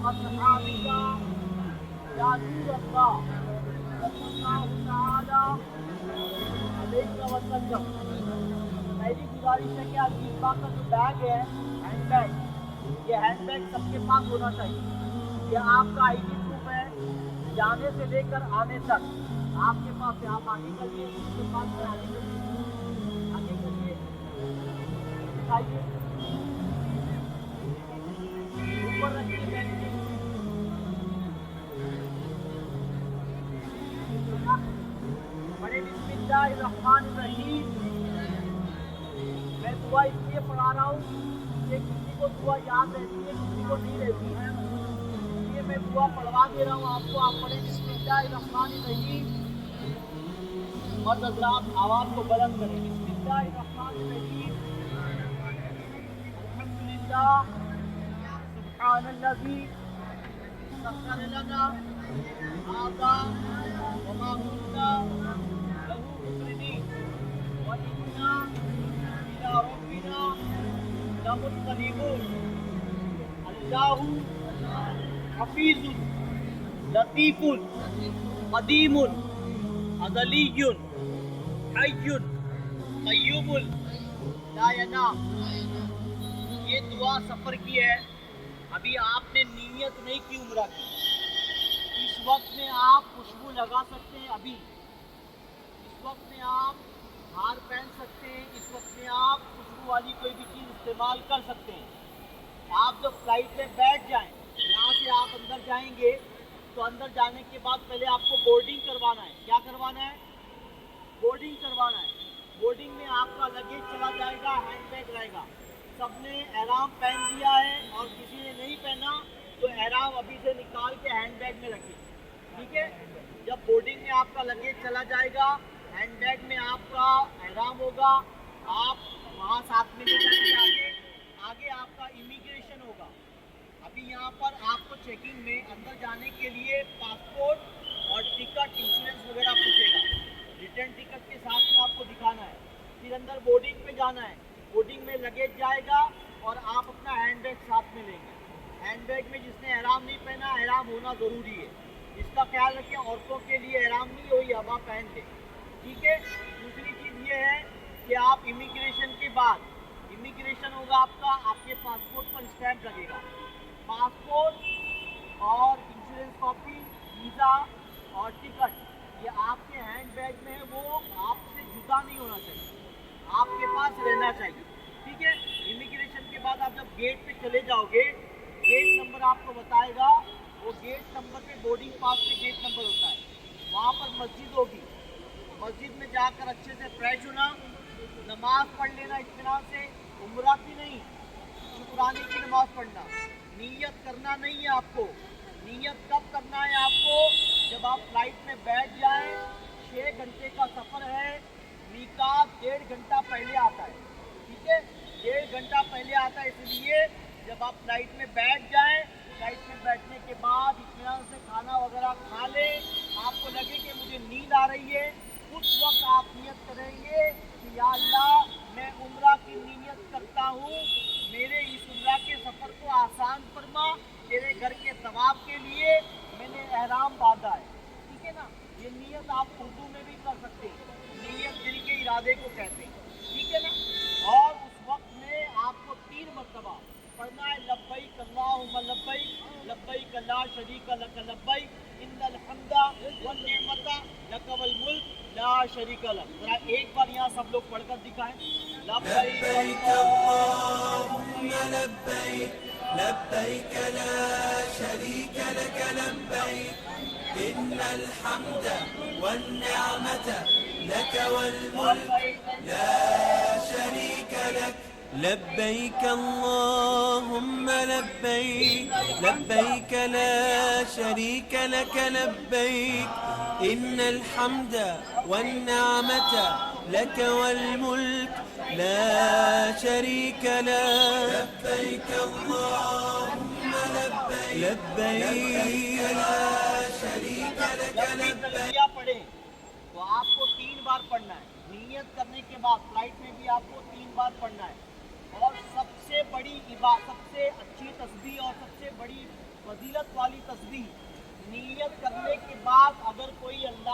أصحابك يا رسول الله صلى الله تعالى عليه وسلم. میری گزارش ہے کہ عزیز پاک کا جو بیگ ہے ہینڈ بیگ، یہ ہینڈ بیگ سب کے پاس ہونا چاہیے. یہ آپ کا آئی ڈی پروف ہے، جانے سے لے کر آنے تک آپ کے پاس ہے. آپ آگے کریے، اس کے پاس میں آگے کریے، آگے کریے، دکھائیے، اوپر رکھیے بیگ کے. بڑے بسم اللہ الرحمن الرحیم. میں دعا اس لیے پڑھا رہا ہوں کہ کسی کو دعا یاد رہتی ہے، کسی کو نہیں رہتی ہے، اس لیے میں دعا پڑھوا دے رہا ہوں آپ کو. آپ پڑھیں بسم اللہ الرحمن الرحیم اور حضرات آواز کو بلند کریں. بسم اللہ الرحمن الرحیم. الحمدللہ سبحان الذی سخر لنا هذا وما كنا له مقرنين وإنا إلى ربنا لمنقلبون. اللہ حفیظ لطیف قدیم ازلی حی قیوم لا ینام. یہ دعا سفر کی ہے. ابھی آپ نے نیت نہیں کی عمرہ کی. اس وقت میں آپ خوشبو لگا سکتے ہیں. ابھی اس وقت میں آپ ہار پہن سکتے ہیں. اس وقت میں آپ خوشبو والی کوئی بھی چیز استعمال کر سکتے ہیں. آپ جب فلائٹ میں بیٹھ جائیں، یہاں سے آپ اندر جائیں گے تو اندر جانے کے بعد پہلے آپ کو بورڈنگ کروانا ہے. کیا کروانا ہے؟ بورڈنگ کروانا ہے. بورڈنگ میں آپ کا لگیج چلا جائے گا، ہینڈ بیگ رہے گا. سب نے احرام پہن لیا ہے اور کسی نے نہیں پہنا تو احرام ابھی سے نکال کے ہینڈ بیگ میں رکھیں. ٹھیک ہے؟ جب بورڈنگ میں آپ کا لگیج چلا جائے گا، ہینڈ بیگ میں آپ کا احرام ہوگا، آپ وہاں ساتھ میں لے جائیں گے. آگے آپ کا امیگریشن ہوگا. ابھی یہاں پر آپ کو چیکنگ میں اندر جانے کے لیے پاسپورٹ اور ٹکٹ، انشورنس وغیرہ پوچھے گا. ریٹرن ٹکٹ کے ساتھ میں آپ کو دکھانا ہے. پھر اندر بورڈنگ پہ جانا ہے. بورڈنگ میں لگیج جائے گا اور آپ اپنا ہینڈ بیگ ساتھ میں لیں گے. ہینڈ بیگ میں جس نے احرام نہیں پہنا، احرام ہونا ضروری ہے. اس کا خیال رکھیں، عورتوں کے لیے احرام نہیں ہوئی ابا پہن لیں. ٹھیک ہے؟ دوسری چیز یہ ہے کہ آپ امیگریشن کے بعد، امیگریشن ہوگا آپ کے پاسپورٹ پر اسٹیمپ لگے گا. پاسپورٹ اور انشورنس کاپی، ویزا اور ٹکٹ یہ آپ کے ہینڈ بیگ میں ہے، وہ آپ سے جدا نہیں ہونا چاہیے، آپ کے پاس رہنا چاہیے. ٹھیک ہے؟ امیگریشن کے بعد آپ جب گیٹ پہ چلے جاؤ گے، گیٹ نمبر آپ کو بتائے گا. وہ گیٹ نمبر پہ بورڈنگ پاس پہ گیٹ نمبر ہوتا ہے. وہاں پر مسجد ہوگی. مسجد میں جا کر اچھے سے فریش ہونا، نماز پڑھ لینا اطمینان سے. عمرہ کی نہیں، شکرانے کی نماز پڑھنا. نیت کرنا نہیں ہے آپ کو. نیت کب کرنا ہے آپ کو؟ جب آپ فلائٹ میں بیٹھ جائیں. 6 گھنٹے کا سفر ہے. میقات 1.5 گھنٹہ پہلے آتا ہے. ٹھیک ہے؟ 1.5 گھنٹہ پہلے آتا ہے. اس لیے جب آپ فلائٹ میں بیٹھ جائیں، فلائٹ میں بیٹھنے کے بعد اطمینان سے کھانا وغیرہ کھا لیں. آپ کو لگے کہ مجھے نیند آ رہی ہے، اس وقت آپ نیت کریں گے کہ یا اللہ میں عمرہ کی نیت کرتا ہوں، میرے اس عمرہ کے سفر کو آسان فرما. تیرے گھر کے ثواب کے لیے میں نے احرام باندھا ہے. ٹھیک ہے نا؟ یہ نیت آپ اردو میں بھی کر سکتے ہیں. نیت دل کے ارادے کو کہتے ہیں. ٹھیک ہے نا؟ اور اس وقت میں آپ کو 3 مرتبہ پڑھنا ہے لبیک اللہم لبیک لبیک لا شریک لک لبیک ان الحمد والنعمت لک والملک لا شریک لک. ذرا ایک بار یہاں سب لوگ پڑھ کر دکھائیں. لبيك اللهم لبيك لبيك لا شريك لك لبيك إن الحمد والنعمة لك والملك لا شريك لك. لبيك اللهم لبيك لبيك لا شريك لك لبيك إن الحمد والنعمة لك والملك لا شريك لك. لبيك اللهم لبيك لبيك لا شريك لك جب بھی لبيك. تلبیہ پڑھیں تو آپ کو 3 بار پڑھنا ہے. نیت کرنے کے بعد فلائٹ میں بھی آپ کو 3 بار پڑھنا ہے. اور سب سے بڑی عبادت، سب سے اچھی تسبیح اور سب سے بڑی فضیلت